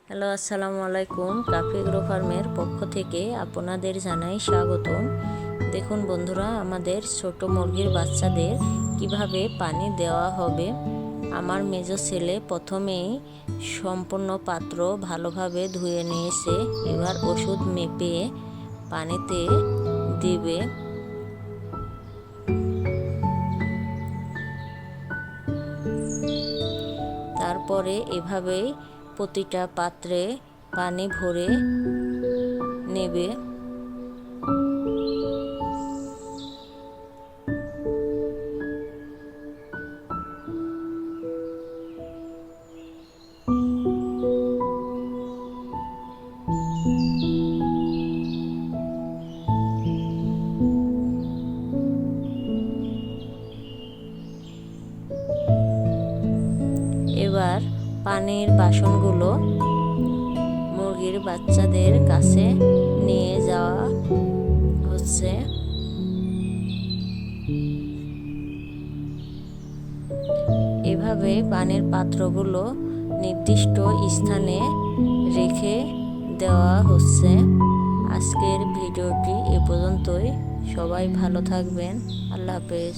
Hello, আসসালামু আলাইকুম। কাফি agro ফার্মের পক্ষ থেকে আপনাদের জানাই স্বাগতম। দেখুন বন্ধুরা, আমাদের ছোট মুরগির বাচ্চাদের কিভাবে পানি দেওয়া হবে। আমার মেজ ছেলে প্রথমেই সম্পূর্ণ পাত্র ভালোভাবে ধুয়ে নিয়েছে। এবার ওষুধ মেপে পানিতে দিবে। তারপরে এভাবেই প্রতিটা পাত্রে পানি ভরে নেবে। এবার পানির বাসনগুলো মুরগির বাচ্চাদের কাছে নিয়ে যাওয়া হচ্ছে। এভাবে পানির পাত্রগুলো নির্দিষ্ট স্থানে রেখে দেওয়া হচ্ছে। আজকের ভিডিওটি এ পর্যন্তই। সবাই ভালো থাকবেন। আল্লাহ হাফেজ।